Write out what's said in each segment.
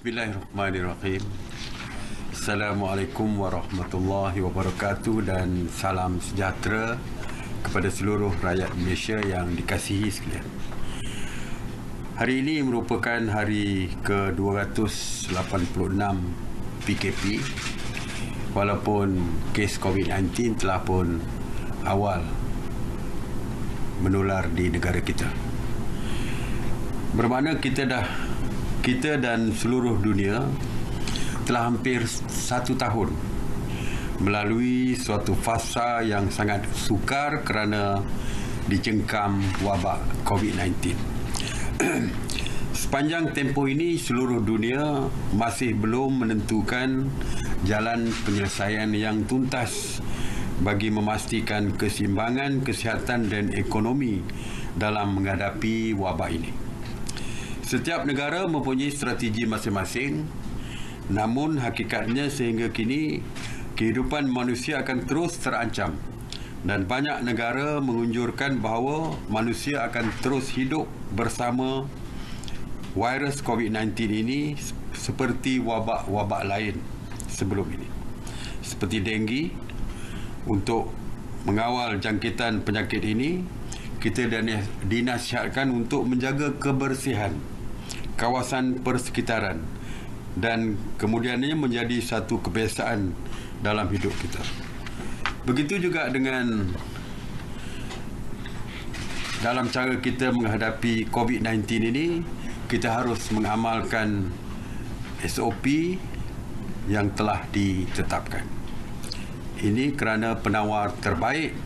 Bismillahirrahmanirrahim. Assalamualaikum warahmatullahi wabarakatuh dan salam sejahtera kepada seluruh rakyat Malaysia yang dikasihi sekalian. Hari ini merupakan hari ke-286 PKP, walaupun kes COVID-19 telah pun awal menular di negara kita. Bermakna kita dan seluruh dunia telah hampir 1 tahun melalui suatu fasa yang sangat sukar kerana dicengkam wabak COVID-19. Sepanjang tempoh ini, seluruh dunia masih belum menentukan jalan penyelesaian yang tuntas bagi memastikan keseimbangan kesihatan dan ekonomi dalam menghadapi wabak ini. Setiap negara mempunyai strategi masing-masing, namun hakikatnya sehingga kini kehidupan manusia akan terus terancam dan banyak negara menganjurkan bahawa manusia akan terus hidup bersama virus COVID-19 ini seperti wabak-wabak lain sebelum ini. Seperti denggi, untuk mengawal jangkitan penyakit ini, kita dinasihatkan untuk menjaga kebersihan kawasan persekitaran dan kemudiannya menjadi satu kebiasaan dalam hidup kita. Begitu juga dengan dalam cara kita menghadapi COVID-19 ini, kita harus mengamalkan SOP yang telah ditetapkan. Ini kerana penawar terbaik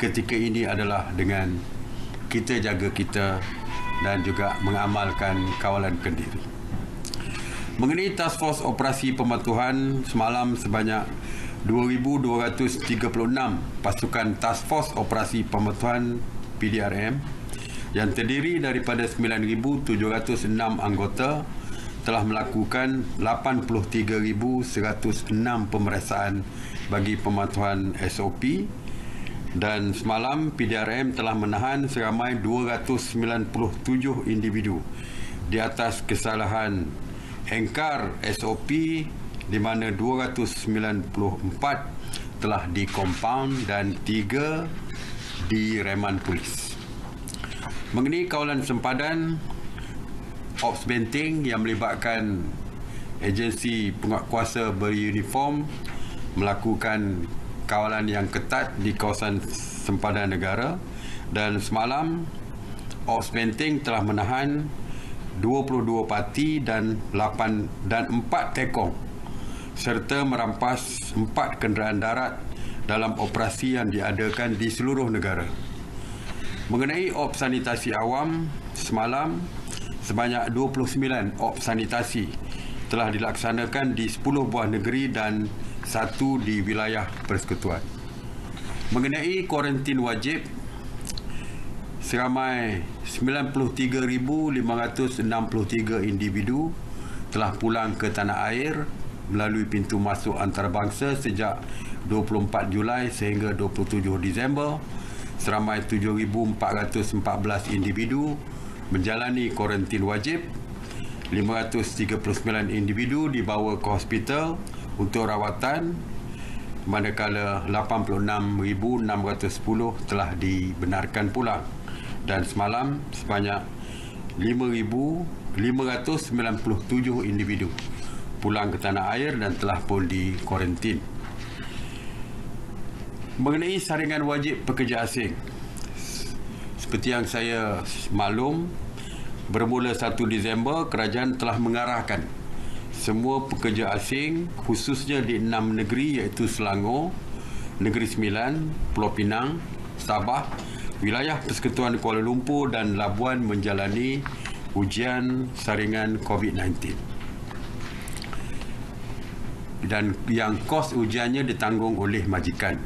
ketika ini adalah dengan kita jaga kita dan juga mengamalkan kawalan kendiri. Mengenai Task Force Operasi Pematuhan, semalam sebanyak 2,236 pasukan Task Force Operasi Pematuhan PDRM yang terdiri daripada 9,706 anggota telah melakukan 83,106 pemeriksaan bagi pematuhan SOP, dan semalam PDRM telah menahan seramai 297 individu di atas kesalahan engkar SOP, di mana 294 telah dikompaun dan 3 di reman polis. Mengenai kawalan sempadan, Ops Benting yang melibatkan agensi penguatkuasa beruniform melakukan kawalan yang ketat di kawasan sempadan negara, dan semalam Ops Benting telah menahan 22 parti dan 4 tekong serta merampas 4 kenderaan darat dalam operasi yang diadakan di seluruh negara. Mengenai Ops Sanitasi Awam, semalam sebanyak 29 Ops Sanitasi telah dilaksanakan di 10 buah negeri dan 1 di wilayah persekutuan. Mengenai kuarantin wajib, seramai 93,563 individu telah pulang ke tanah air melalui pintu masuk antarabangsa sejak 24 Julai sehingga 27 Disember. Seramai 7,414 individu menjalani kuarantin wajib, 539 individu dibawa ke hospital untuk rawatan, manakala 86,610 telah dibenarkan pulang, dan semalam sebanyak 5,597 individu pulang ke tanah air dan telah pun dikuarantin. Mengenai saringan wajib pekerja asing, seperti yang saya maklum, bermula 1 Disember kerajaan telah mengarahkan semua pekerja asing khususnya di 6 negeri iaitu Selangor, Negeri Sembilan, Pulau Pinang, Sabah, wilayah Persekutuan Kuala Lumpur dan Labuan menjalani ujian saringan COVID-19. Dan yang kos ujiannya ditanggung oleh majikan.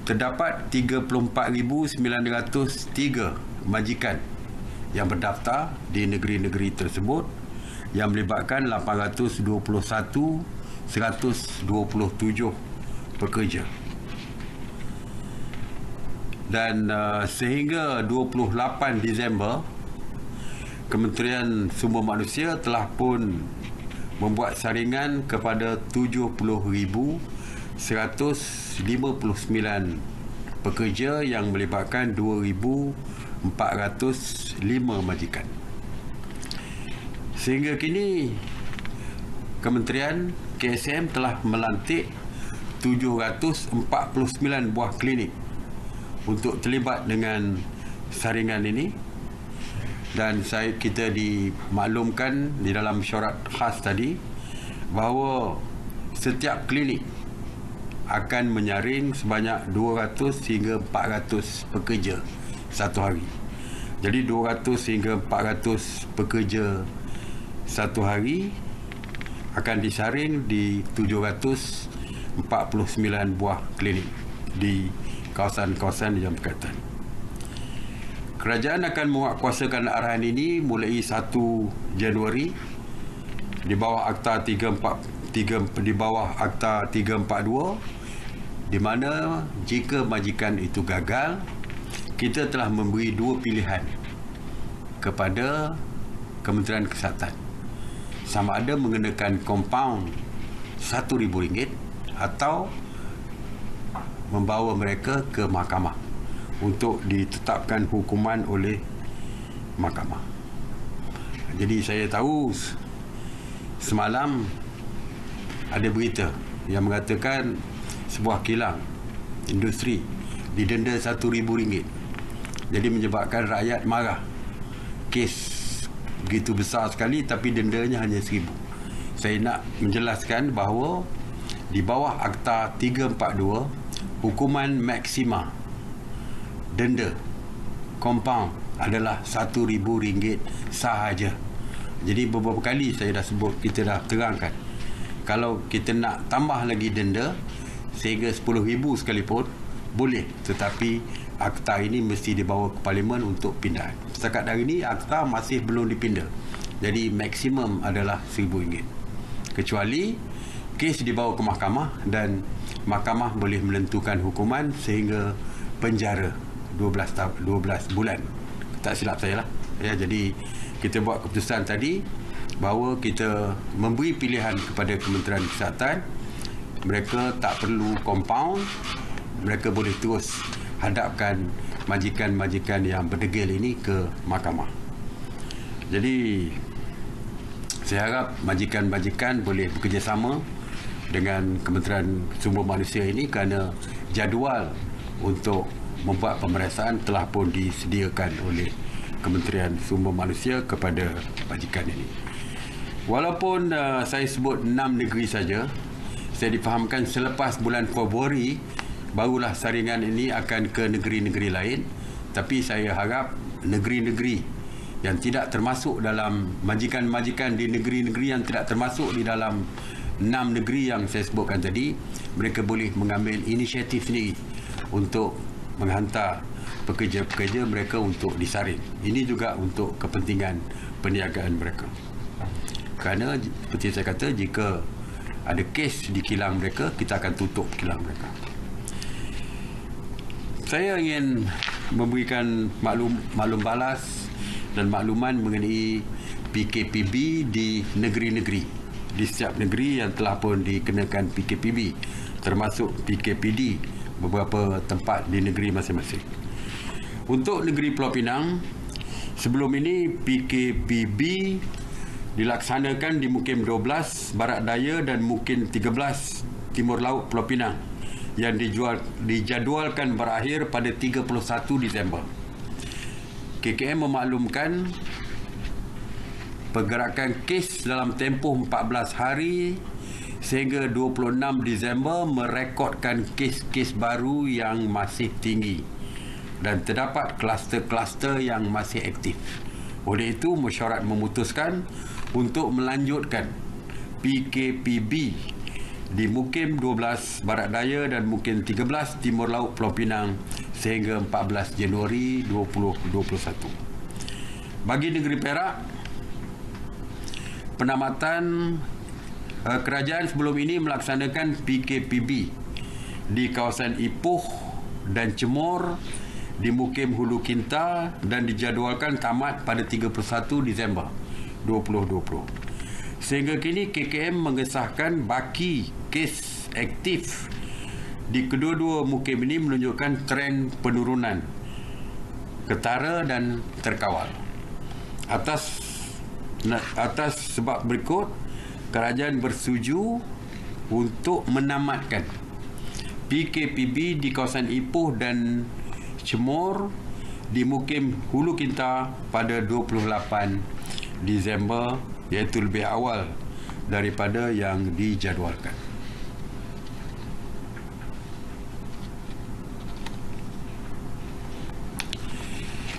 Terdapat 34,903 majikan yang berdaftar di negeri-negeri tersebut yang melibatkan 821,127 pekerja. Dan sehingga 28 Disember Kementerian Sumber Manusia telah pun membuat saringan kepada 70,159 pekerja yang melibatkan 2,405 majikan. Sehingga kini Kementerian KSM telah melantik 749 buah klinik untuk terlibat dengan saringan ini. Dan kita dimaklumkan di dalam syarat khas tadi bahawa setiap klinik akan menyaring sebanyak 200 hingga 400 pekerja satu hari. Jadi 200 hingga 400 pekerja satu hari akan disaring di 749 buah klinik di kawasan-kawasan yang berkaitan. Kerajaan akan menguatkuasakan arahan ini mulai 1 Januari di bawah Akta 342, di mana jika majikan itu gagal, kita telah memberi 2 pilihan kepada Kementerian Kesihatan. Sama ada mengenakan kompaun RM1,000 atau membawa mereka ke mahkamah untuk ditetapkan hukuman oleh mahkamah. Jadi saya tahu semalam ada berita yang mengatakan sebuah kilang industri didenda RM1,000. Jadi menyebabkan rakyat marah. Kes begitu besar sekali tapi dendanya hanya RM1,000. Saya nak menjelaskan bahawa di bawah Akta 342, hukuman maksima denda kompaun adalah RM1,000 sahaja. Jadi beberapa kali saya dah sebut, kita dah terangkan, kalau kita nak tambah lagi denda sehingga RM10,000 sekalipun boleh, tetapi akta ini mesti dibawa ke parlimen untuk pindahan. Setakat hari ini akta masih belum dipindah, jadi maksimum adalah RM1,000, kecuali kes dibawa ke mahkamah dan mahkamah boleh menentukan hukuman sehingga penjara 12 bulan. Tak silap saya lah. Ya, jadi kita buat keputusan tadi bahawa kita memberi pilihan kepada Kementerian Kesihatan. Mereka tak perlu kompaun, mereka boleh terus hadapkan majikan-majikan yang berdegil ini ke mahkamah. Jadi saya harap majikan-majikan boleh bekerjasama dengan Kementerian Sumber Manusia ini, kerana jadual untuk membuat pemeriksaan telah pun disediakan oleh Kementerian Sumber Manusia kepada majikan ini. Walaupun saya sebut 6 negeri saja, saya difahamkan selepas bulan Februari barulah saringan ini akan ke negeri-negeri lain. Tapi saya harap negeri-negeri yang tidak termasuk dalam majikan-majikan di negeri-negeri yang tidak termasuk di dalam 6 negeri yang saya sebutkan tadi, mereka boleh mengambil inisiatif sendiri untuk menghantar pekerja-pekerja mereka untuk disaring. Ini juga untuk kepentingan perniagaan mereka. Kerana seperti saya kata, jika ada kes di kilang mereka, kita akan tutup kilang mereka. Saya ingin memberikan maklum balas dan makluman mengenai PKPB di negeri-negeri. Di setiap negeri yang telah pun dikenakan PKPB, termasuk PKPD beberapa tempat di negeri masing-masing. Untuk negeri Pulau Pinang, sebelum ini PKPB dilaksanakan di Mukim 12 Barat Daya dan Mukim 13 Timur Laut Pulau Pinang yang dijadualkan berakhir pada 31 Disember. KKM memaklumkan pergerakan kes dalam tempoh 14 hari sehingga 26 Disember merekodkan kes-kes baru yang masih tinggi dan terdapat kluster-kluster yang masih aktif. Oleh itu, mesyuarat memutuskan untuk melanjutkan PKPB di Mukim 12 Barat Daya dan Mukim 13 Timur Laut Pulau Pinang sehingga 14 Januari 2021. Bagi negeri Perak, penamatan kerajaan sebelum ini melaksanakan PKPB di kawasan Ipoh dan Cemor di Mukim Hulu Kinta dan dijadualkan tamat pada 31 Disember 2020. Sehingga kini KKM mengesahkan baki kes aktif di kedua-dua mukim ini menunjukkan tren penurunan ketara dan terkawal. Atas sebab berikut, kerajaan bersetuju untuk menamatkan PKPB di kawasan Ipoh dan Cemor di Mukim Hulu Kinta pada 28 Disember, iaitu lebih awal daripada yang dijadualkan.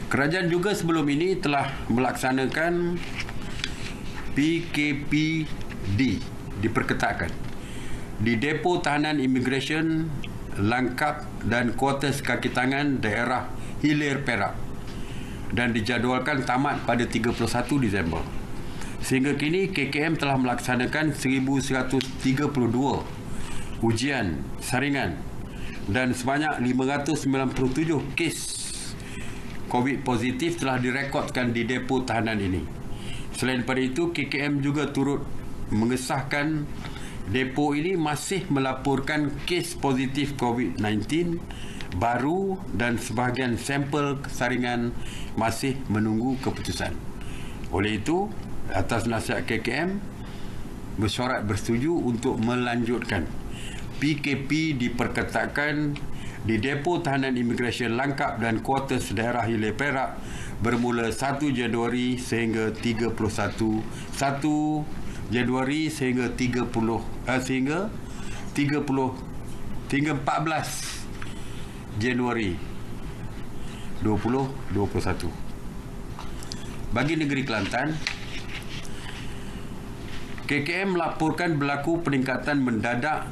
Kerajaan juga sebelum ini telah melaksanakan PKPD diperketatkan di depo tahanan imigresen Langkap dan kuartus kaki tangan daerah Hilir Perak dan dijadualkan tamat pada 31 Disember. Sehingga kini KKM telah melaksanakan 1132 ujian saringan dan sebanyak 597 kes COVID positif telah direkodkan di depo tahanan ini. Selain daripada itu, KKM juga turut mengesahkan depo ini masih melaporkan kes positif COVID-19 baru dan sebahagian sampel saringan masih menunggu keputusan. Oleh itu, atas nasihat KKM, mesyuarat bersetuju untuk melanjutkan PKP diperketatkan di depo tahanan imigresen Langkap dan kuartus daerah Hilir Perak bermula 1 Januari sehingga 31 Januari sehingga 14 Januari 2021. Bagi negeri Kelantan, KKM melaporkan berlaku peningkatan mendadak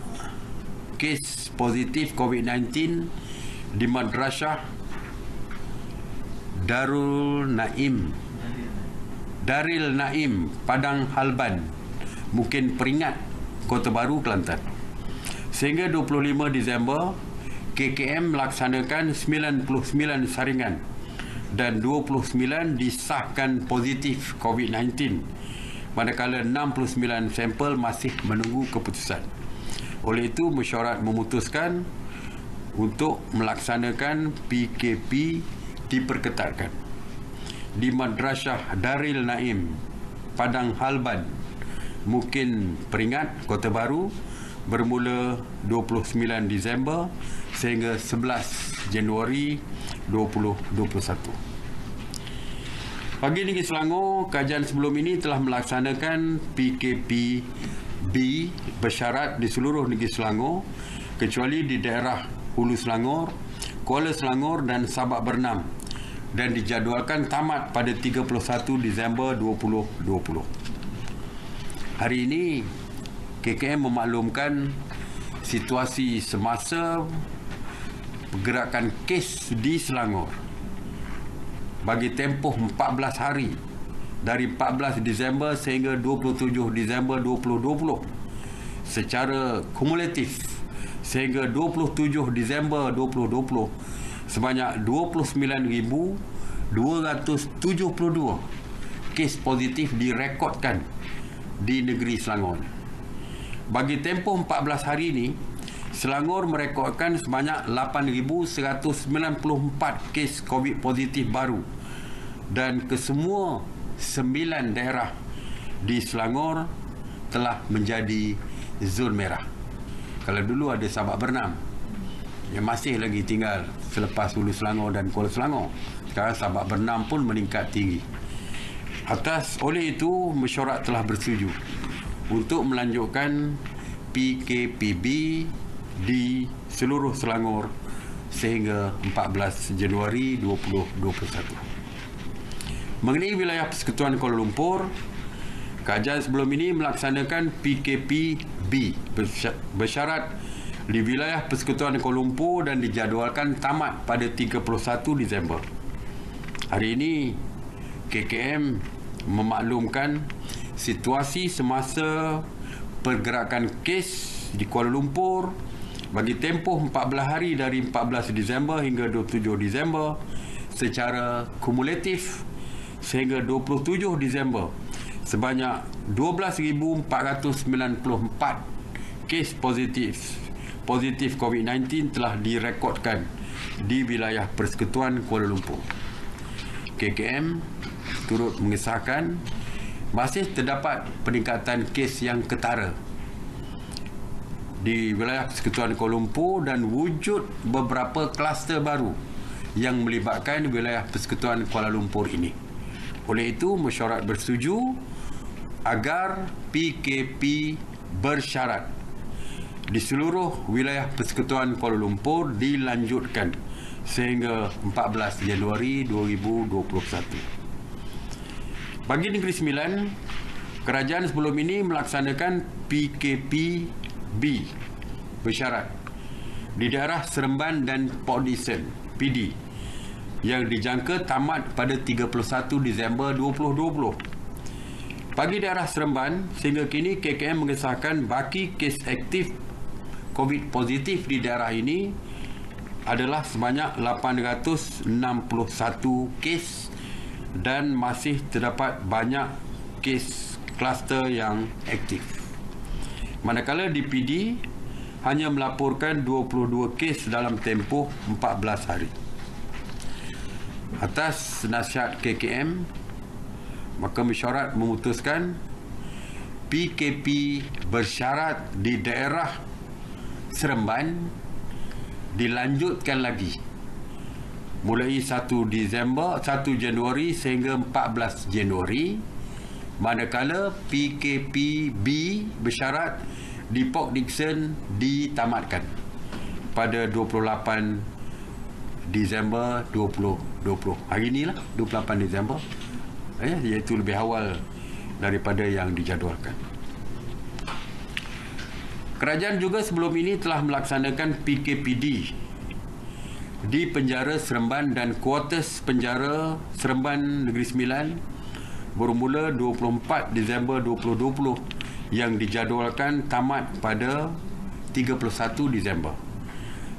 kes positif COVID-19 di Madrasah Darul Naim Padang Halban, Mukim Peringat, Kota Baru, Kelantan. Sehingga 25 Disember, KKM melaksanakan 99 saringan dan 29 disahkan positif COVID-19, manakala 69 sampel masih menunggu keputusan. Oleh itu, mesyuarat memutuskan untuk melaksanakan PKP diperketatkan di Madrasah Darul Naim Padang Halban, Mukim Peringat, Kota Baru bermula 29 Disember sehingga 11 Januari 2021. Bagi negeri Selangor, kerajaan sebelum ini telah melaksanakan PKPB bersyarat di seluruh negeri Selangor kecuali di daerah Hulu Selangor, Kuala Selangor dan Sabak Bernam dan dijadualkan tamat pada 31 Disember 2020. Hari ini KKM memaklumkan situasi semasa pergerakan kes di Selangor bagi tempoh 14 hari dari 14 Disember sehingga 27 Disember 2020 secara kumulatif sehingga 27 Disember 2020 sebanyak 29,272 kes positif direkodkan di negeri Selangor. Bagi tempoh 14 hari ini, Selangor merekodkan sebanyak 8,194 kes COVID positif baru dan kesemua 9 daerah di Selangor telah menjadi zon merah. Kalau dulu ada Sabak Bernam yang masih lagi tinggal selepas Hulu Selangor dan Kuala Selangor, sekarang Sabak Bernam pun meningkat tinggi. Oleh itu, mesyuarat telah bersetuju untuk melanjutkan PKPB di seluruh Selangor sehingga 14 Januari 2021. Mengenai wilayah Persekutuan Kuala Lumpur, kerajaan sebelum ini melaksanakan PKPB bersyarat di wilayah Persekutuan Kuala Lumpur dan dijadualkan tamat pada 31 Disember. Hari ini KKM memaklumkan situasi semasa pergerakan kes di Kuala Lumpur bagi tempoh 14 hari dari 14 Disember hingga 27 Disember secara kumulatif sehingga 27 Disember sebanyak 12,494 kes positif COVID-19 telah direkodkan di wilayah Persekutuan Kuala Lumpur. KKM turut mengesahkan masih terdapat peningkatan kes yang ketara di wilayah Persekutuan Kuala Lumpur dan wujud beberapa kluster baru yang melibatkan wilayah Persekutuan Kuala Lumpur ini. Oleh itu, mesyuarat bersetuju agar PKP bersyarat di seluruh wilayah Persekutuan Kuala Lumpur dilanjutkan sehingga 14 Januari 2021. Bagi Negeri Sembilan, kerajaan sebelum ini melaksanakan PKPB bersyarat di daerah Seremban dan Port Dickson PD yang dijangka tamat pada 31 Disember 2020. Bagi daerah Seremban, sehingga kini KKM mengesahkan baki kes aktif COVID positif di daerah ini adalah sebanyak 861 kes dan masih terdapat banyak kes kluster yang aktif. Manakala di PD hanya melaporkan 22 kes dalam tempoh 14 hari. Atas nasihat KKM, maka mesyuarat memutuskan PKP bersyarat di daerah Seremban dilanjutkan lagi mulai 1 Januari sehingga 14 Januari, manakala PKPB bersyarat di Port Dickson ditamatkan pada 28 Disember 2020. Hari inilah 28 Disember, iaitu lebih awal daripada yang dijadualkan. Kerajaan juga sebelum ini telah melaksanakan PKPD di penjara Seremban dan kuartus penjara Seremban Negeri Sembilan bermula 24 Disember 2020 yang dijadualkan tamat pada 31 Disember.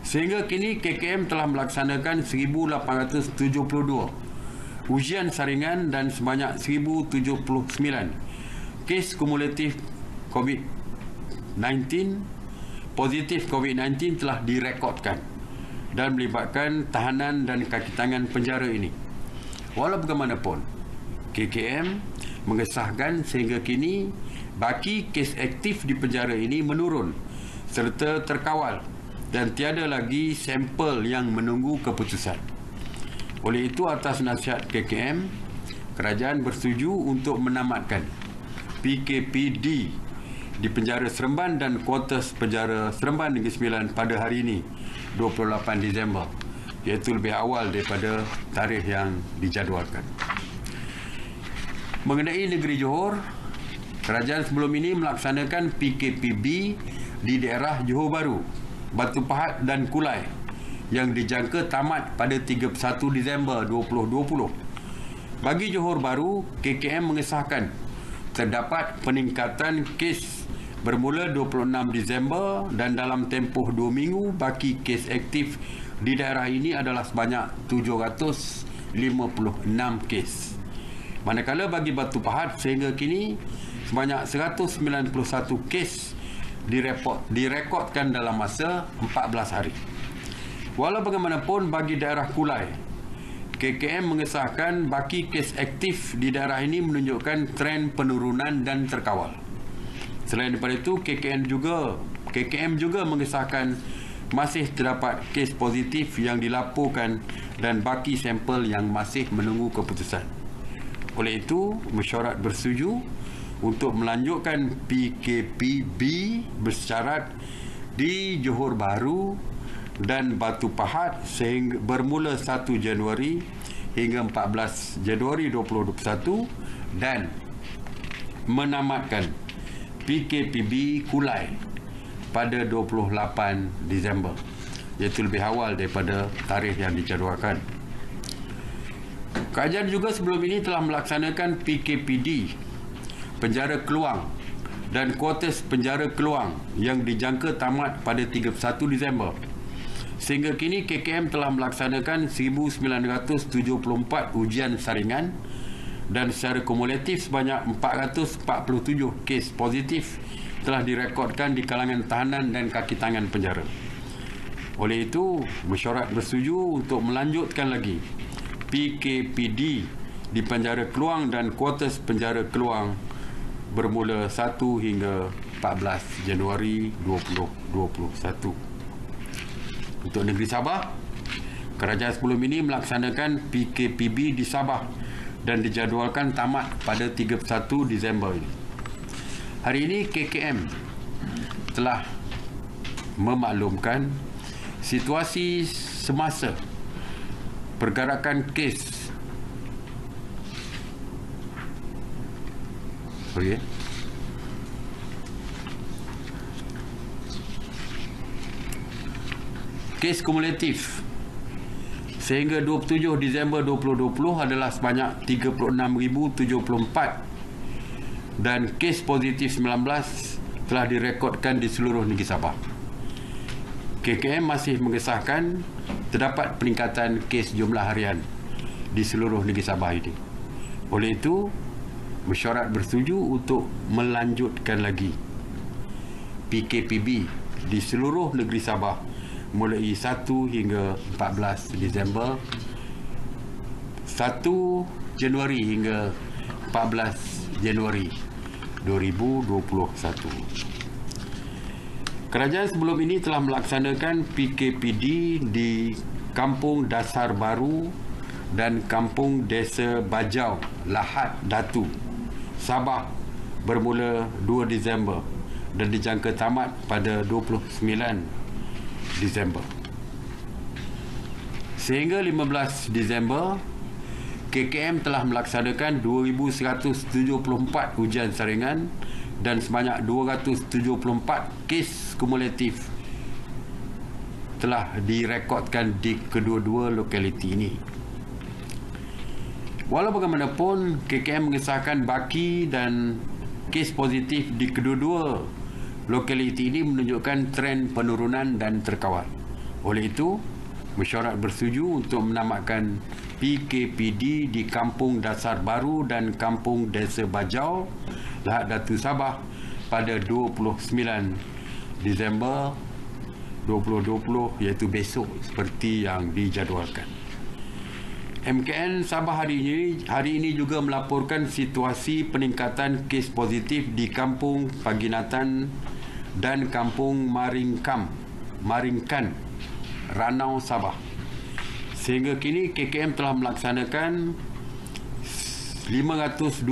Sehingga kini KKM telah melaksanakan 1,872 ujian saringan dan sebanyak 1,079 kes kumulatif positif COVID-19 telah direkodkan dan melibatkan tahanan dan kaki tangan penjara ini. Walau bagaimanapun, KKM mengesahkan sehingga kini baki kes aktif di penjara ini menurun serta terkawal dan tiada lagi sampel yang menunggu keputusan. Oleh itu, atas nasihat KKM, kerajaan bersetuju untuk menamatkan PKPD di penjara Seremban dan kuartus penjara Seremban Negeri Sembilan pada hari ini 28 Disember, iaitu lebih awal daripada tarikh yang dijadualkan. Mengenai negeri Johor, kerajaan sebelum ini melaksanakan PKPB di daerah Johor Bahru, Batu Pahat dan Kulai yang dijangka tamat pada 31 Disember 2020. Bagi Johor Bahru, KKM mengesahkan terdapat peningkatan kes bermula 26 Disember dan dalam tempoh 2 minggu baki kes aktif di daerah ini adalah sebanyak 756 kes. Manakala bagi Batu Pahat sehingga kini sebanyak 191 kes direkodkan dalam masa 14 hari. Walau bagaimanapun, bagi daerah Kulai, KKM mengesahkan baki kes aktif di daerah ini menunjukkan tren penurunan dan terkawal. Selain daripada itu, KKM juga mengesahkan masih terdapat kes positif yang dilaporkan dan baki sampel yang masih menunggu keputusan. Oleh itu, mesyuarat bersetuju untuk melanjutkan PKPB bersyarat di Johor Bahru dan Batu Pahat sehingga bermula 1 Januari hingga 14 Januari 2021 dan menamatkan PKPB Kulai pada 28 Disember, iaitu lebih awal daripada tarikh yang dijadualkan. Kerajaan juga sebelum ini telah melaksanakan PKPD penjara Keluang dan kuartus penjara Keluang yang dijangka tamat pada 31 Disember. Sehingga kini KKM telah melaksanakan 1974 ujian saringan dan secara kumulatif sebanyak 447 kes positif telah direkodkan di kalangan tahanan dan kaki tangan penjara. Oleh itu, mesyuarat bersetuju untuk melanjutkan lagi PKPD di penjara Keluang dan kuartus penjara Keluang bermula 1 hingga 14 Januari 2021. Untuk negeri Sabah, kerajaan sebelum ini melaksanakan PKPB di Sabah dan dijadualkan tamat pada 31 Disember ini. Hari ini KKM telah memaklumkan situasi semasa pergerakan kes kes kumulatif sehingga 27 Disember 2020 adalah sebanyak 36,074 dan kes positif 19 telah direkodkan di seluruh negeri Sabah. KKM masih mengesahkan terdapat peningkatan kes jumlah harian di seluruh negeri Sabah ini. Oleh itu, mesyuarat bersetuju untuk melanjutkan lagi PKPB di seluruh negeri Sabah mulai 1 hingga 14 Disember, 1 Januari hingga 14 Januari 2021. Kerajaan sebelum ini telah melaksanakan PKPD di Kampung Dasar Baru dan Kampung Desa Bajau, Lahad Datu, Sabah bermula 2 Disember dan dijangka tamat pada 29 Disember. Sehingga 15 Disember, KKM telah melaksanakan 2,174 ujian saringan dan sebanyak 274 kes kumulatif telah direkodkan di kedua-dua lokaliti ini. Walau bagaimanapun, KKM mengesahkan baki dan kes positif di kedua-dua lokaliti ini menunjukkan tren penurunan dan terkawal. Oleh itu, mesyuarat bersetuju untuk menamatkan PKPD di Kampung Dasar Baru dan Kampung Desa Bajau, Lahad Datu, Sabah pada 29 Disember 2020, iaitu besok seperti yang dijadualkan. MKN Sabah hari ini juga melaporkan situasi peningkatan kes positif di Kampung Paginatan dan Kampung Maringkan, Ranau, Sabah. Sehingga kini KKM telah melaksanakan 529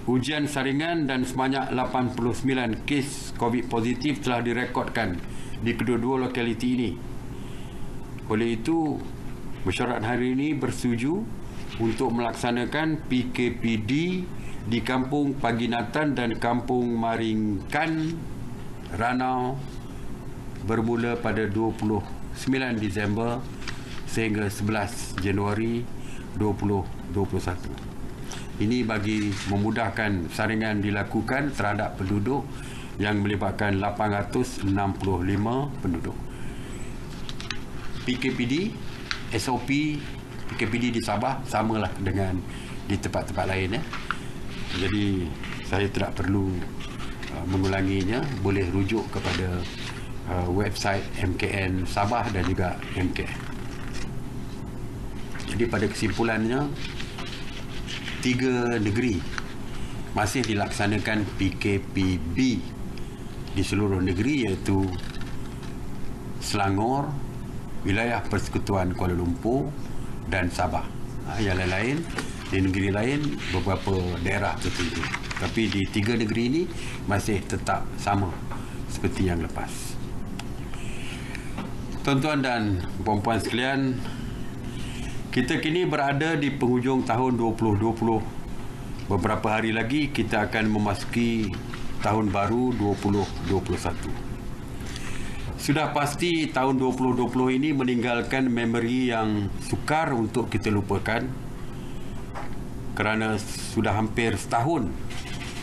ujian saringan dan sebanyak 89 kes COVID positif telah direkodkan di kedua-dua lokaliti ini. Oleh itu, mesyuarat hari ini bersetuju untuk melaksanakan PKPD di Kampung Paginatan dan Kampung Maringkan, Ranau bermula pada 29 Disember sehingga 11 Januari 2021. Ini bagi memudahkan saringan dilakukan terhadap penduduk yang melibatkan 865 penduduk. PKPD, SOP PKPD di Sabah samalah dengan di tempat-tempat lain. Jadi saya tidak perlu mengulanginya, boleh rujuk kepada website MKN Sabah dan juga MKN. Jadi pada kesimpulannya, 3 negeri masih dilaksanakan PKPB di seluruh negeri, iaitu Selangor, wilayah Persekutuan Kuala Lumpur dan Sabah. Yang lain-lain di negeri lain beberapa daerah tertentu. Tapi di 3 negeri ini masih tetap sama seperti yang lepas. Tuan-tuan dan puan-puan sekalian, kita kini berada di penghujung tahun 2020. Beberapa hari lagi kita akan memasuki tahun baru 2021. Sudah pasti tahun 2020 ini meninggalkan memori yang sukar untuk kita lupakan, kerana sudah hampir setahun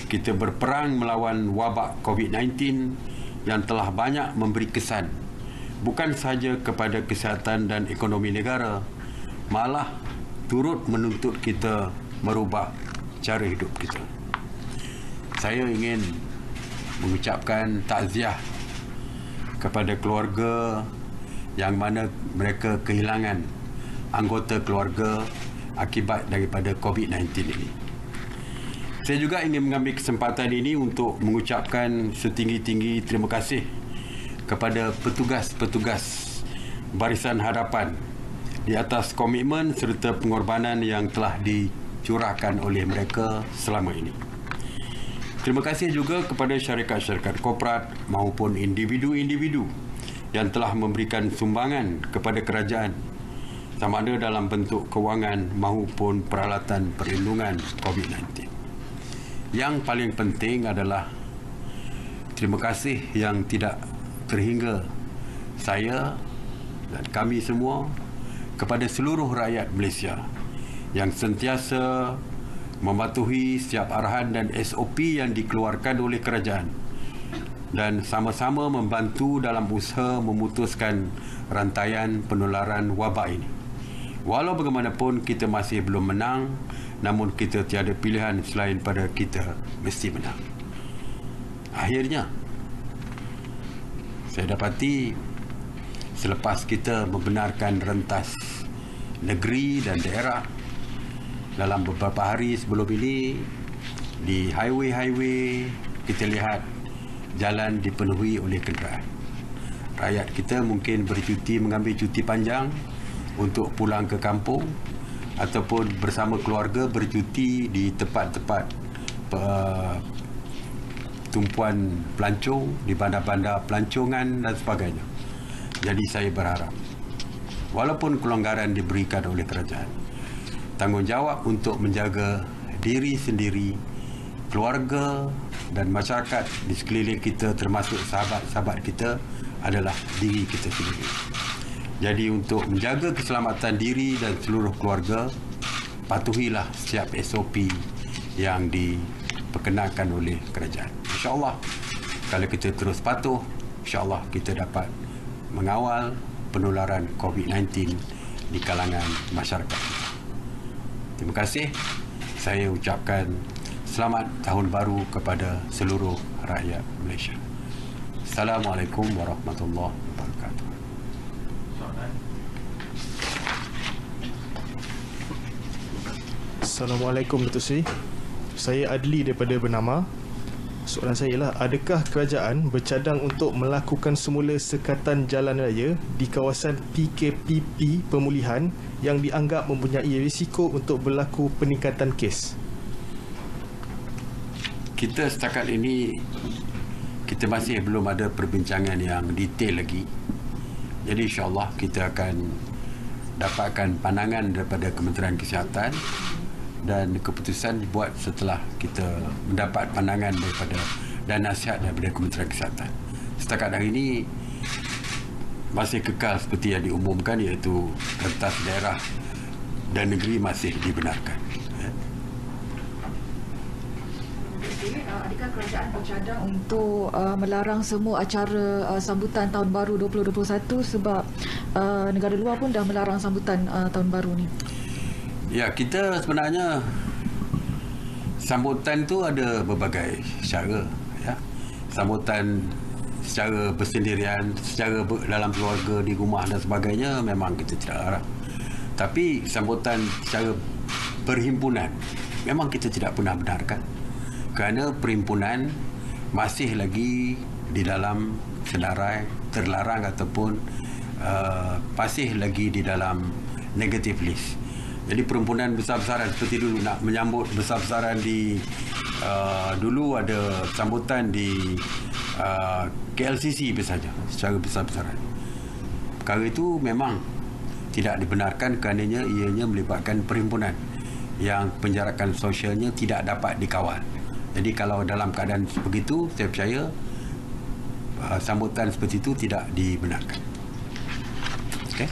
kita berperang melawan wabak COVID-19 yang telah banyak memberi kesan bukan sahaja kepada kesihatan dan ekonomi negara, malah turut menuntut kita merubah cara hidup kita. Saya ingin mengucapkan takziah kepada keluarga yang mana mereka kehilangan anggota keluarga akibat daripada COVID-19 ini. Saya juga ingin mengambil kesempatan ini untuk mengucapkan setinggi-tinggi terima kasih kepada petugas-petugas Barisan Hadapan di atas komitmen serta pengorbanan yang telah dicurahkan oleh mereka selama ini. Terima kasih juga kepada syarikat-syarikat korporat maupun individu-individu yang telah memberikan sumbangan kepada kerajaan sama ada dalam bentuk kewangan maupun peralatan perlindungan COVID-19. Yang paling penting adalah terima kasih yang tidak terhingga saya dan kami semua kepada seluruh rakyat Malaysia yang sentiasa mematuhi setiap arahan dan SOP yang dikeluarkan oleh kerajaan dan sama-sama membantu dalam usaha memutuskan rantaian penularan wabak ini. Walau bagaimanapun kita masih belum menang, namun kita tiada pilihan selain pada kita mesti menang. Akhirnya, saya dapati selepas kita membenarkan rentas negeri dan daerah dalam beberapa hari sebelum ini, di highway-highway kita lihat jalan dipenuhi oleh kenderaan. Rakyat kita mungkin bercuti, mengambil cuti panjang untuk pulang ke kampung ataupun bersama keluarga bercuti di tempat-tempat tumpuan pelancong, di bandar-bandar pelancongan dan sebagainya. Jadi saya berharap walaupun kelonggaran diberikan oleh kerajaan, tanggungjawab untuk menjaga diri sendiri, keluarga dan masyarakat di sekeliling kita termasuk sahabat-sahabat kita adalah diri kita sendiri. Jadi untuk menjaga keselamatan diri dan seluruh keluarga, patuhilah setiap SOP yang diperkenalkan oleh kerajaan. InsyaAllah, kalau kita terus patuh, insyaAllah kita dapat mengawal penularan COVID-19 di kalangan masyarakat. Terima kasih. Saya ucapkan selamat tahun baru kepada seluruh rakyat Malaysia. Assalamualaikum warahmatullahi wabarakatuh. Assalamualaikum Datuk Seri. Saya Adli daripada Bernama. Soalan saya ialah, adakah kerajaan bercadang untuk melakukan semula sekatan jalan raya di kawasan PKPP pemulihan yang dianggap mempunyai risiko untuk berlaku peningkatan kes? Kita setakat ini kita masih belum ada perbincangan yang detail lagi. Jadi insyaAllah kita akan dapatkan pandangan daripada Kementerian Kesihatan dan keputusan dibuat setelah kita mendapat pandangan daripada dan nasihat daripada Kementerian Kesihatan. Setakat hari ini masih kekal seperti yang diumumkan, iaitu rentas daerah dan negeri masih dibenarkan. Adakah kerajaan bercadang untuk melarang semua acara sambutan tahun baru 2021 sebab negara luar pun dah melarang sambutan tahun baru ni? Ya, kita sebenarnya sambutan tu ada berbagai cara, ya. Sambutan secara bersendirian, secara dalam keluarga, di rumah dan sebagainya memang kita tidak larang. Tapi sambutan secara perhimpunan memang kita tidak pernah benarkan. Kerana perhimpunan masih lagi di dalam senarai terlarang ataupun masih lagi di dalam negative list. Jadi perhimpunan besar-besaran seperti dulu nak menyambut besar-besaran di dulu ada sambutan di KLCC saja secara besar-besaran. Perkara itu memang tidak dibenarkan kerana ianya melibatkan perhimpunan yang penjarakan sosialnya tidak dapat dikawal. Jadi kalau dalam keadaan begitu, saya percaya sambutan seperti itu tidak dibenarkan. Okey.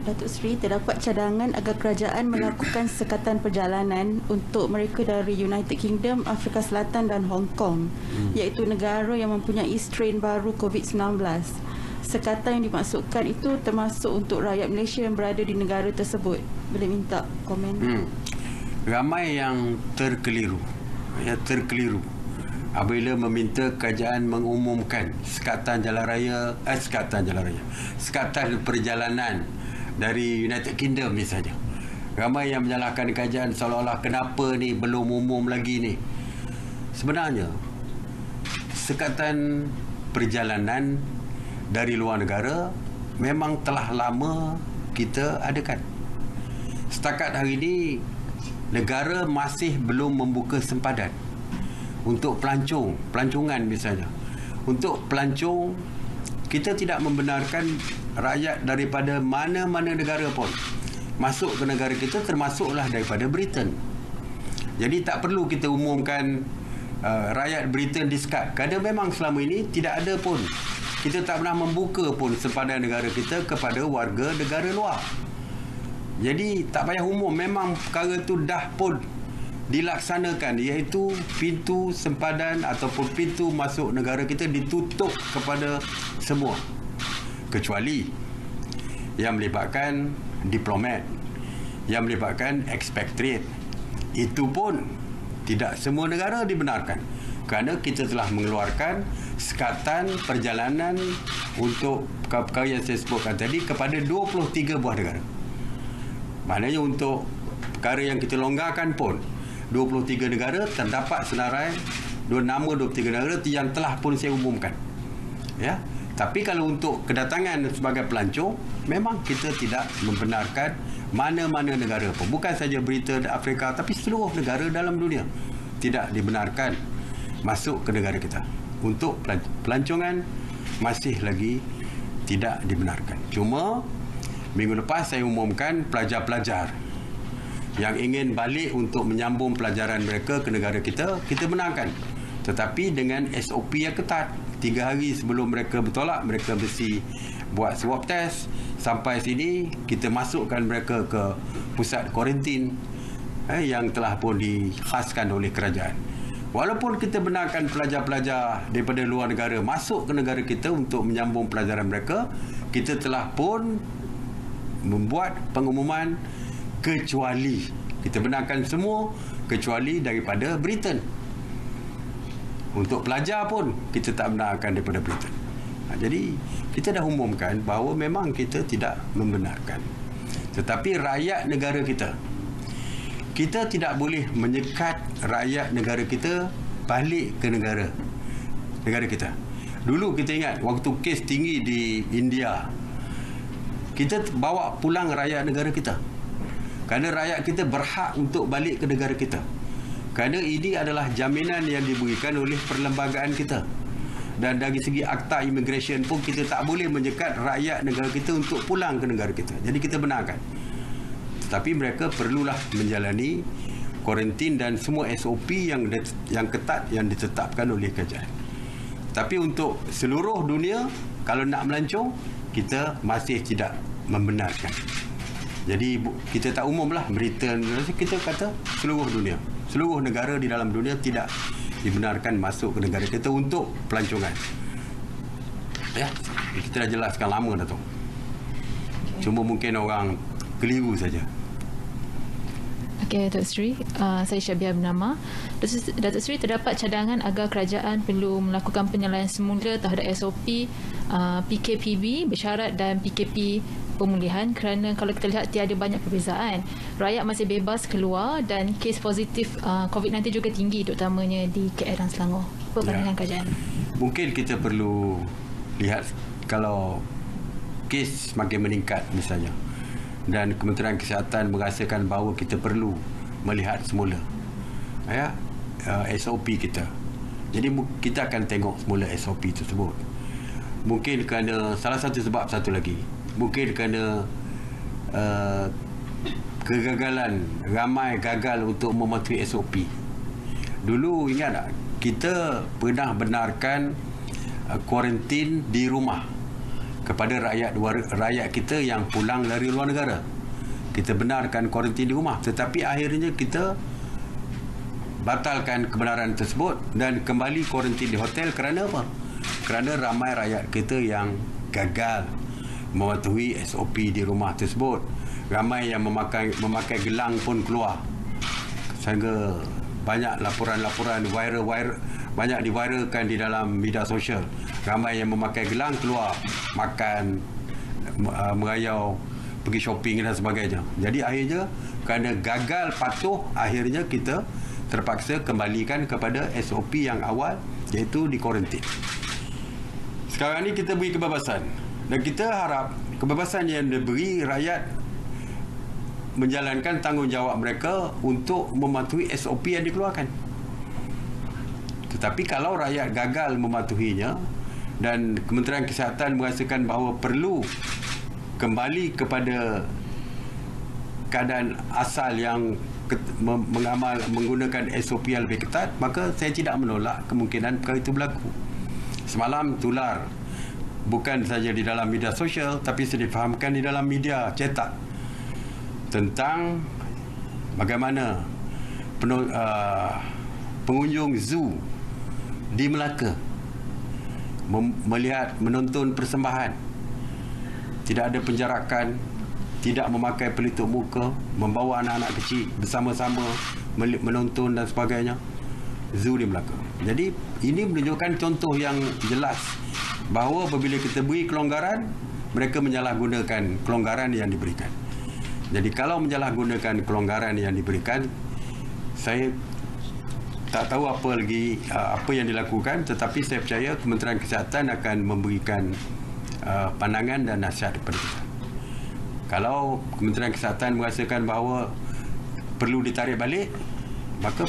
Datuk Seri, terdapat cadangan agar kerajaan melakukan sekatan perjalanan untuk mereka dari United Kingdom, Afrika Selatan dan Hong Kong, iaitu negara yang mempunyai strain baru COVID-19. Sekatan yang dimaksudkan itu termasuk untuk rakyat Malaysia yang berada di negara tersebut. Boleh minta komen? Ramai yang terkeliru apabila meminta kerajaan mengumumkan sekatan perjalanan dari United Kingdom misalnya. Ramai yang menyalahkan kerajaan seolah-olah kenapa ni belum umum lagi ni. Sebenarnya sekatan perjalanan dari luar negara memang telah lama kita adakan. Setakat hari ini negara masih belum membuka sempadan untuk pelancongan misalnya. Untuk pelancong, kita tidak membenarkan rakyat daripada mana-mana negara pun masuk ke negara kita, termasuklah daripada Britain. Jadi tak perlu kita umumkan rakyat Britain di-skat, kerana memang selama ini tidak ada pun, kita tak pernah membuka pun sempadan negara kita kepada warga negara luar. Jadi tak payah umum, memang perkara tu dah pun dilaksanakan, iaitu pintu sempadan ataupun pintu masuk negara kita ditutup kepada semua, kecuali yang melibatkan diplomat, yang melibatkan expatriate. Itu pun tidak semua negara dibenarkan, kerana kita telah mengeluarkan sekatan perjalanan untuk perkara yang saya sebutkan tadi kepada 23 buah negara. Maknanya untuk perkara yang kita longgarkan pun 23 negara, terdapat senarai nama 23 negara yang telah pun saya umumkan. Ya. Tapi kalau untuk kedatangan sebagai pelancong, memang kita tidak membenarkan mana-mana negara pun. Bukan saja Britain, Afrika, tapi seluruh negara dalam dunia tidak dibenarkan masuk ke negara kita. Untuk pelancongan masih lagi tidak dibenarkan. Cuma minggu lepas saya umumkan pelajar-pelajar yang ingin balik untuk menyambung pelajaran mereka ke negara kita, kita benarkan. Tetapi dengan SOP yang ketat. 3 hari sebelum mereka bertolak, mereka mesti buat swab test. Sampai sini, kita masukkan mereka ke pusat kuarantin yang telah pun dikhaskan oleh kerajaan. Walaupun kita benarkan pelajar-pelajar daripada luar negara masuk ke negara kita untuk menyambung pelajaran mereka, kita telah pun membuat pengumuman kecuali, kita benarkan semua kecuali daripada Britain. Untuk pelajar pun kita tak benarkan daripada Britain. Jadi kita dah umumkan bahawa memang kita tidak membenarkan. Tetapi rakyat negara kita, kita tidak boleh menyekat rakyat negara kita balik ke negara kita. Dulu kita ingat waktu kes tinggi di India, kita bawa pulang rakyat negara kita, kerana rakyat kita berhak untuk balik ke negara kita, kerana ini adalah jaminan yang diberikan oleh perlembagaan kita. Dan dari segi akta immigration pun kita tak boleh menyekat rakyat negara kita untuk pulang ke negara kita. Jadi kita benarkan. Tetapi mereka perlulah menjalani kuarantin dan semua SOP yang ketat yang ditetapkan oleh kerajaan. Tapi untuk seluruh dunia, kalau nak melancong, kita masih tidak membenarkan. Jadi kita tak umumlah Britain, kita kata seluruh dunia. Seluruh negara di dalam dunia tidak dibenarkan masuk ke negara kita untuk pelancongan. Ya, kita dah jelaskan lama dah tu. Cuma mungkin orang keliru saja. Okey, Datuk Seri, saya Syabia bernama. Datuk Seri, terdapat cadangan agar kerajaan perlu melakukan penilaian semula terhadap SOP PKPB bersyarat dan PKP pemulihan, kerana kalau kita lihat tiada banyak perbezaan. Rakyat masih bebas keluar dan kes positif COVID-19 juga tinggi, terutamanya di KL dan Selangor. Apa pandangan kerajaan? Mungkin kita perlu lihat kalau kes makin meningkat misalnya, dan Kementerian Kesihatan merasakan bahawa kita perlu melihat semula SOP kita. Jadi kita akan tengok semula SOP tersebut. Mungkin kerana salah satu sebab satu lagi, mungkin kerana kegagalan, ramai gagal untuk mematuhi SOP. Dulu ingat tak, kita pernah benarkan kuarantin di rumah kepada rakyat kita yang pulang dari luar negara. Kita benarkan kuarantin di rumah, tetapi akhirnya kita batalkan kebenaran tersebut dan kembali kuarantin di hotel. Kerana apa? Kerana ramai rakyat kita yang gagal mematuhi SOP di rumah tersebut. Ramai yang memakai gelang pun keluar. Sehingga banyak laporan-laporan banyak diviralkan di dalam media sosial. Ramai yang memakai gelang keluar makan, merayau, pergi shopping dan sebagainya. Jadi akhirnya kerana gagal patuh, akhirnya kita terpaksa kembalikan kepada SOP yang awal, iaitu di kuarantin. Sekarang ni kita beri kebebasan dan kita harap kebebasan yang diberi, rakyat menjalankan tanggungjawab mereka untuk mematuhi SOP yang dikeluarkan. Tetapi kalau rakyat gagal mematuhinya dan Kementerian Kesihatan merasakan bahawa perlu kembali kepada keadaan asal yang menggunakan SOP yang lebih ketat, maka saya tidak menolak kemungkinan perkara itu berlaku. Semalam tular bukan saja di dalam media sosial, tapi saya difahamkan di dalam media cetak tentang bagaimana pengunjung zoo di Melaka menonton persembahan, tidak ada penjarakan, tidak memakai pelitup muka, membawa anak-anak kecil bersama-sama menonton dan sebagainya. Zoo di Melaka. Jadi ini menunjukkan contoh yang jelas bahawa apabila kita beri kelonggaran, mereka menyalahgunakan kelonggaran yang diberikan. Jadi kalau menyalahgunakan kelonggaran yang diberikan, saya tak tahu apa yang dilakukan, tetapi saya percaya Kementerian Kesihatan akan memberikan pandangan dan nasihat kepada kita. Kalau Kementerian Kesihatan merasakan bahawa perlu ditarik balik, maka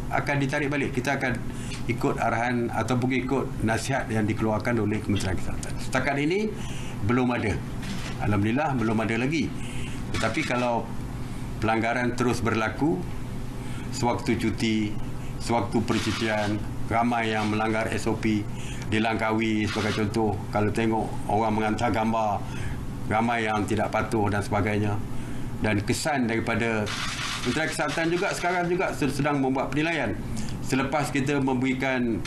akan ditarik balik. Kita akan ikut arahan ataupun ikut nasihat yang dikeluarkan oleh Kementerian Kesihatan. Setakat ini belum ada. Alhamdulillah belum ada lagi. Tetapi kalau pelanggaran terus berlaku, sewaktu cuti, sewaktu percutian, ramai yang melanggar SOP di Langkawi sebagai contoh, kalau tengok orang mengantar gambar, ramai yang tidak patuh dan sebagainya. Dan kesan daripada Kementerian Kesihatan juga sekarang juga sedang membuat penilaian. Selepas kita memberikan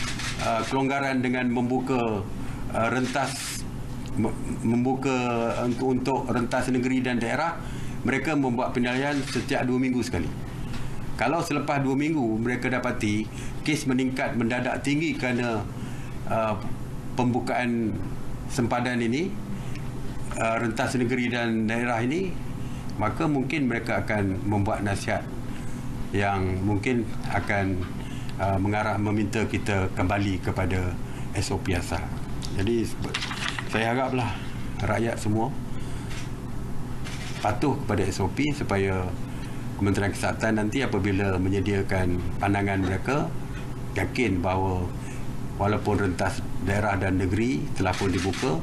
kelonggaran dengan membuka untuk rentas negeri dan daerah, mereka membuat penilaian setiap 2 minggu sekali. Kalau selepas 2 minggu mereka dapati kes meningkat mendadak tinggi kerana pembukaan sempadan ini, rentas negeri dan daerah ini, maka mungkin mereka akan membuat nasihat yang mungkin akan meminta kita kembali kepada SOP asal. Jadi saya haraplah rakyat semua patuh kepada SOP supaya Kementerian Kesihatan nanti apabila menyediakan pandangan mereka, yakin bahawa walaupun rentas daerah dan negeri telah pun dibuka,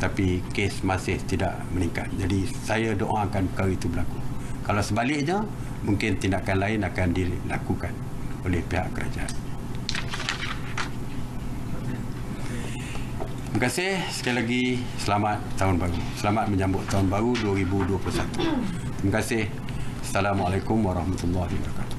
tapi kes masih tidak meningkat. Jadi saya doakan perkara itu berlaku. Kalau sebaliknya, mungkin tindakan lain akan dilakukan oleh pihak kerajaan. Terima kasih sekali lagi. Selamat tahun baru. Selamat menyambut tahun baru 2021. Terima kasih. Assalamualaikum warahmatullahi wabarakatuh.